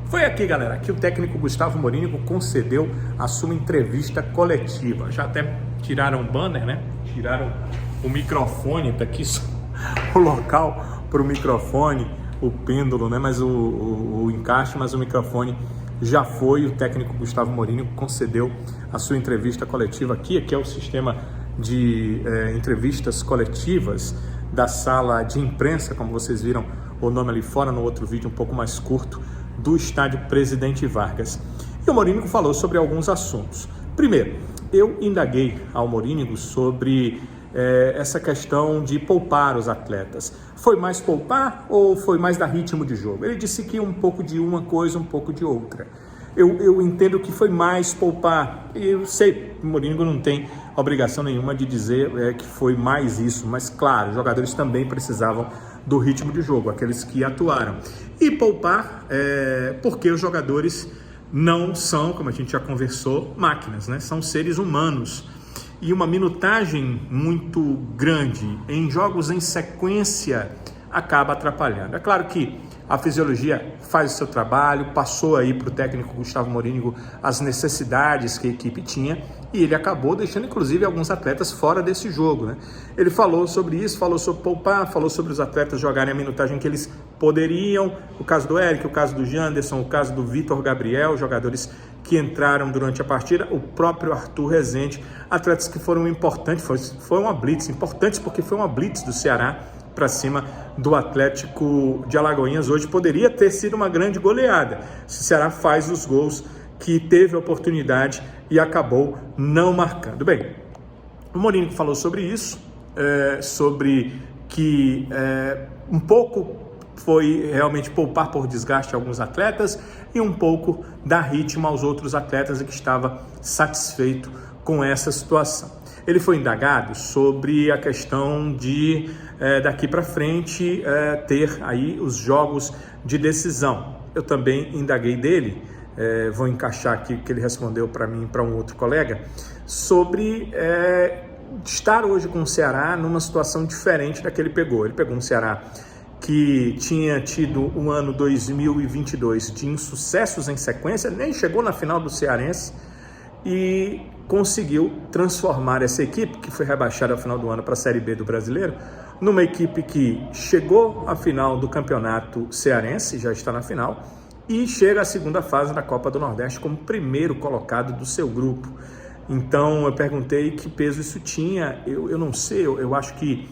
Foi aqui, galera, que o técnico Gustavo Morínigo concedeu a sua entrevista coletiva. Já até tiraram o banner, né? Tiraram o microfone, tá aqui o local para o microfone, o pêndulo, né? Mas o encaixe, mas o microfone já foi. O técnico Gustavo Morínigo concedeu a sua entrevista coletiva aqui. Aqui é o sistema de entrevistas coletivas da sala de imprensa, como vocês viram o nome ali fora no outro vídeo um pouco mais curto, do estádio Presidente Vargas. E o Morínigo falou sobre alguns assuntos. Primeiro, eu indaguei ao Morínigo sobre essa questão de poupar os atletas. Foi mais poupar ou foi mais dar ritmo de jogo? Ele disse que um pouco de uma coisa, um pouco de outra. Eu entendo que foi mais poupar. Eu sei que o Morínigo não tem obrigação nenhuma de dizer que foi mais isso, mas claro, os jogadores também precisavam do ritmo de jogo, aqueles que atuaram. E poupar porque os jogadores não são, como a gente já conversou, máquinas, né? São seres humanos. E uma minutagem muito grande em jogos em sequência acaba atrapalhando. É claro que a fisiologia faz o seu trabalho, passou aí para o técnico Gustavo Morínigo as necessidades que a equipe tinha e ele acabou deixando inclusive alguns atletas fora desse jogo, né? Ele falou sobre isso, falou sobre poupar, falou sobre os atletas jogarem a minutagem que eles poderiam, o caso do Eric, o caso do Janderson, o caso do Vitor Gabriel, jogadores que entraram durante a partida, o próprio Arthur Rezende, atletas que foram importantes, foi uma blitz, importantes porque foi uma blitz do Ceará para cima do Atlético de Alagoinhas. Hoje poderia ter sido uma grande goleada se o Ceará faz os gols que teve a oportunidade e acabou não marcando. Bem, o Morínigo falou sobre isso, sobre que um pouco foi realmente poupar por desgaste alguns atletas e um pouco dar ritmo aos outros atletas e que estava satisfeito com essa situação. Ele foi indagado sobre a questão de daqui para frente ter aí os jogos de decisão. Eu também indaguei dele, vou encaixar aqui o que ele respondeu para mim e para um outro colega, sobre estar hoje com o Ceará numa situação diferente da que ele pegou. Ele pegou um Ceará que tinha tido um ano 2022 de insucessos em sequência, nem chegou na final do Cearense e conseguiu transformar essa equipe, que foi rebaixada ao final do ano para a Série B do Brasileiro, numa equipe que chegou à final do Campeonato Cearense, já está na final, e chega à segunda fase da Copa do Nordeste como primeiro colocado do seu grupo. Então eu perguntei que peso isso tinha. Eu não sei, eu acho que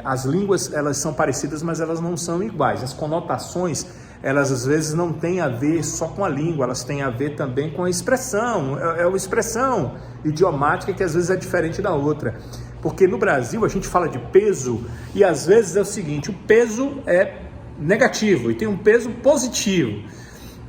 as línguas elas são parecidas, mas elas não são iguais. As conotações, elas às vezes não têm a ver só com a língua, elas têm a ver também com a expressão. É uma expressão idiomática que às vezes é diferente da outra. Porque no Brasil a gente fala de peso e às vezes é o seguinte, o peso é negativo e tem um peso positivo.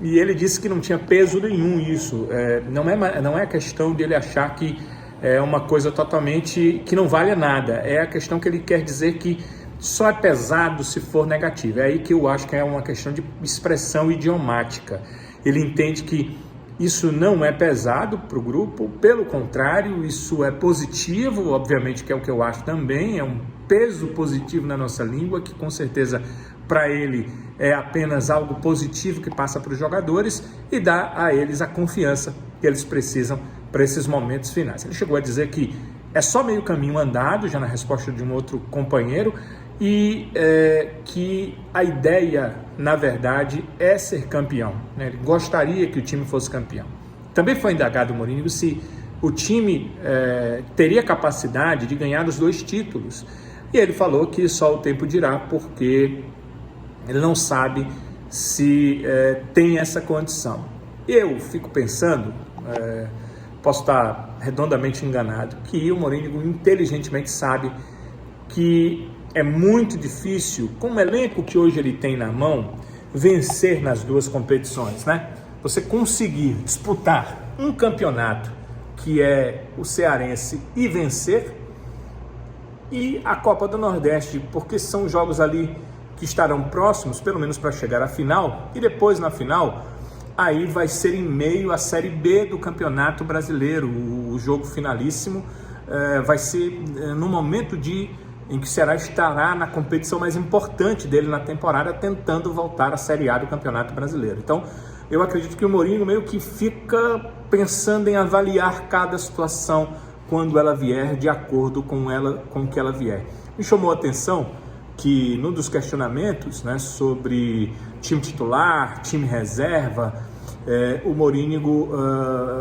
E ele disse que não tinha peso nenhum isso. Não é questão de ele achar que é uma coisa totalmente que não vale nada. É a questão que ele quer dizer que só é pesado se for negativo. É aí que eu acho que é uma questão de expressão idiomática. Ele entende que isso não é pesado para o grupo, pelo contrário, isso é positivo, obviamente que é o que eu acho também, é um peso positivo na nossa língua, que com certeza para ele é apenas algo positivo que passa para os jogadores e dá a eles a confiança que eles precisam para esses momentos finais. Ele chegou a dizer que é só meio caminho andado, já na resposta de um outro companheiro, e que a ideia, na verdade, é ser campeão, né? Ele gostaria que o time fosse campeão. Também foi indagado o Morínigo se o time teria capacidade de ganhar os 2 títulos. E ele falou que só o tempo dirá, porque ele não sabe se tem essa condição. Eu fico pensando, posso estar redondamente enganado, que o Morínigo inteligentemente sabe que é muito difícil, com o elenco que hoje ele tem na mão, vencer nas 2 competições, né? Você conseguir disputar um campeonato que é o cearense e vencer, e a Copa do Nordeste, porque são jogos ali que estarão próximos, pelo menos para chegar à final, e depois na final, aí vai ser em meio à Série B do Campeonato Brasileiro, o jogo finalíssimo vai ser no momento de em que o Ceará estará na competição mais importante dele na temporada, tentando voltar à Série A do Campeonato Brasileiro. Então, eu acredito que o Mourinho meio que fica pensando em avaliar cada situação quando ela vier, de acordo com o que ela vier. Me chamou a atenção que, num dos questionamentos, né, sobre time titular, time reserva, o Mourinho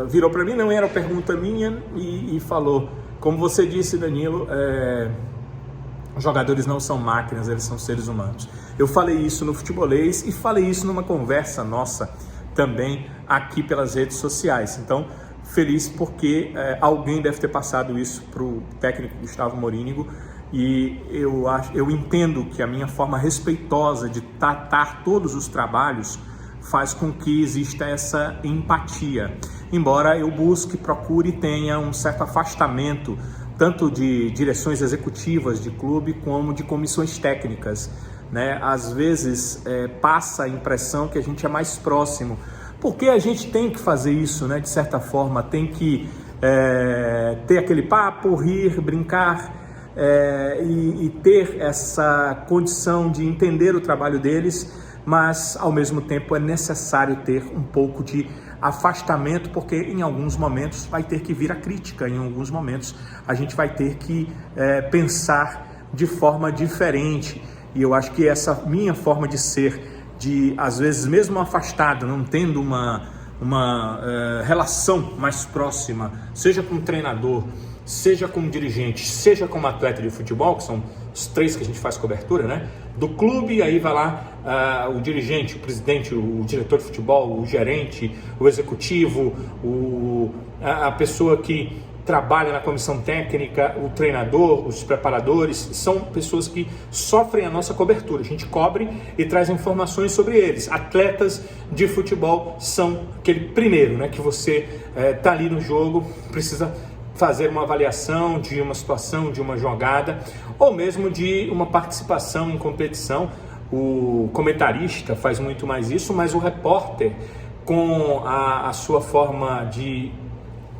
virou para mim, não era pergunta minha, e falou, como você disse, Danilo, jogadores não são máquinas, eles são seres humanos. Eu falei isso no Futebolês e falei isso numa conversa nossa também aqui pelas redes sociais. Então, feliz porque alguém deve ter passado isso para o técnico Gustavo Mourinho, e eu entendo que a minha forma respeitosa de tratar todos os trabalhos faz com que exista essa empatia, embora eu busque, procure e tenha um certo afastamento tanto de direções executivas de clube como de comissões técnicas, né? Às vezes passa a impressão que a gente é mais próximo, porque a gente tem que fazer isso, né? De certa forma, tem que ter aquele papo, rir, brincar e ter essa condição de entender o trabalho deles, mas ao mesmo tempo é necessário ter um pouco de afastamento, porque em alguns momentos vai ter que vir a crítica, em alguns momentos a gente vai ter que pensar de forma diferente, e eu acho que essa minha forma de ser, de às vezes mesmo afastado, não tendo uma relação mais próxima, seja com o treinador, seja como dirigente, seja como atleta de futebol, que são os três que a gente faz cobertura, né? Do clube, aí vai lá o dirigente, o presidente, o diretor de futebol, o gerente, o executivo, a pessoa que trabalha na comissão técnica, o treinador, os preparadores, são pessoas que sofrem a nossa cobertura. A gente cobre e traz informações sobre eles. Atletas de futebol são aquele primeiro, né? Que você tá ali no jogo, precisa fazer uma avaliação de uma situação, de uma jogada, ou mesmo de uma participação em competição. O comentarista faz muito mais isso, mas o repórter, com a sua forma de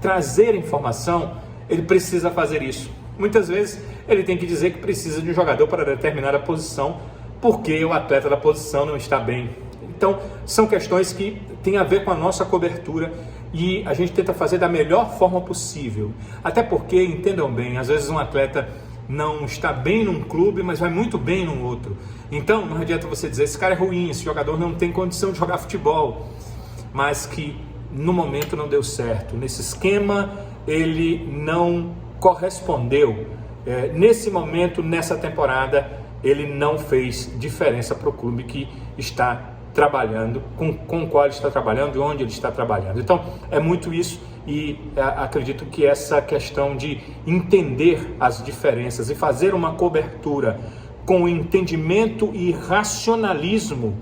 trazer informação, ele precisa fazer isso. Muitas vezes ele tem que dizer que precisa de um jogador para determinada posição, porque o atleta da posição não está bem. Então, são questões que têm a ver com a nossa cobertura, e a gente tenta fazer da melhor forma possível. Até porque, entendam bem, às vezes um atleta não está bem num clube, mas vai muito bem num outro. Então, não adianta você dizer, esse cara é ruim, esse jogador não tem condição de jogar futebol, mas que no momento não deu certo. Nesse esquema, ele não correspondeu. Nesse momento, nessa temporada, ele não fez diferença para o clube que está trabalhando, com o qual ele está trabalhando e onde ele está trabalhando. Então, é muito isso, e acredito que essa questão de entender as diferenças e fazer uma cobertura com entendimento e racionalismo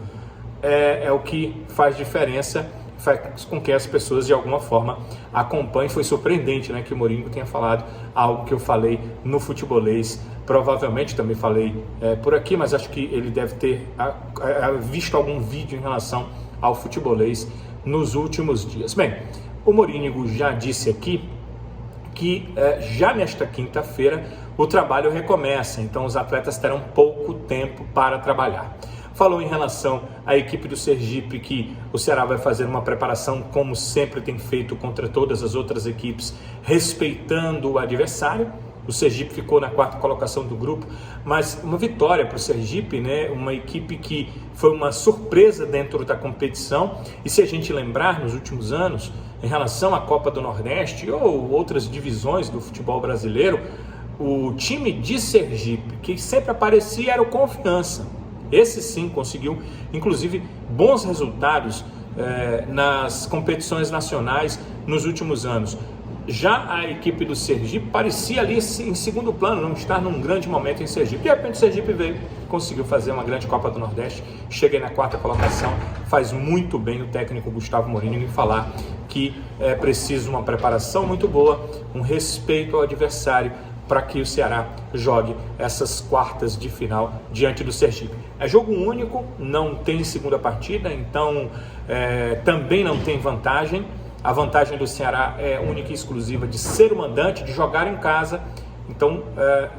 é o que faz diferença, faz com que as pessoas de alguma forma acompanhem. Foi surpreendente, né, que o Mourinho tenha falado algo que eu falei no Futebolês. Provavelmente também falei por aqui, mas acho que ele deve ter visto algum vídeo em relação ao Futebolês nos últimos dias. Bem, o Mourinho já disse aqui que já nesta quinta-feira o trabalho recomeça, então os atletas terão pouco tempo para trabalhar. Falou em relação à equipe do Sergipe, que o Ceará vai fazer uma preparação como sempre tem feito contra todas as outras equipes, respeitando o adversário. O Sergipe ficou na 4ª colocação do grupo, mas uma vitória para o Sergipe, né? Uma equipe que foi uma surpresa dentro da competição. E se a gente lembrar, nos últimos anos, em relação à Copa do Nordeste ou outras divisões do futebol brasileiro, o time de Sergipe, que sempre aparecia, era o Confiança. Esse sim conseguiu, inclusive, bons resultados nas competições nacionais nos últimos anos. Já a equipe do Sergipe parecia ali em segundo plano, não estar num grande momento em Sergipe. De repente o Sergipe veio, conseguiu fazer uma grande Copa do Nordeste, chega na 4ª colocação. Faz muito bem o técnico Gustavo Mourinho em falar que é preciso uma preparação muito boa, um respeito ao adversário, para que o Ceará jogue essas quartas de final diante do Sergipe. É jogo único, não tem segunda partida, então também não tem vantagem. A vantagem do Ceará é única e exclusiva de ser o mandante, de jogar em casa. Então,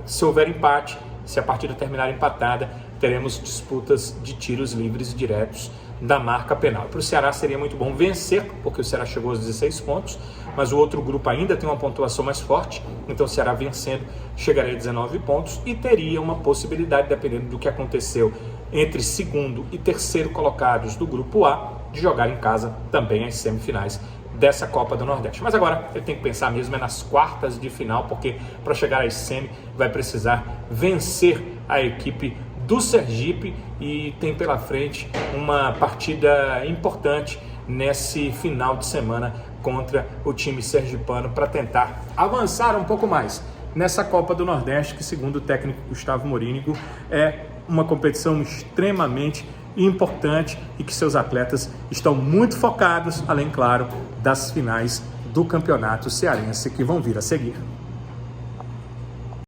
se houver empate, Se a partida terminar empatada, teremos disputas de tiros livres diretos da marca penal. Para o Ceará seria muito bom vencer, porque o Ceará chegou aos 16 pontos, mas o outro grupo ainda tem uma pontuação mais forte, então o Ceará vencendo chegaria a 19 pontos e teria uma possibilidade, dependendo do que aconteceu entre segundo e terceiro colocados do grupo A, de jogar em casa também as semifinais dessa Copa do Nordeste. Mas agora ele tem que pensar mesmo nas quartas de final, porque para chegar às semi vai precisar vencer a equipe do Sergipe e tem pela frente uma partida importante nesse final de semana contra o time sergipano para tentar avançar um pouco mais nessa Copa do Nordeste, que segundo o técnico Gustavo Morínigo é uma competição extremamente importante e que seus atletas estão muito focados, além, claro, das finais do campeonato cearense que vão vir a seguir.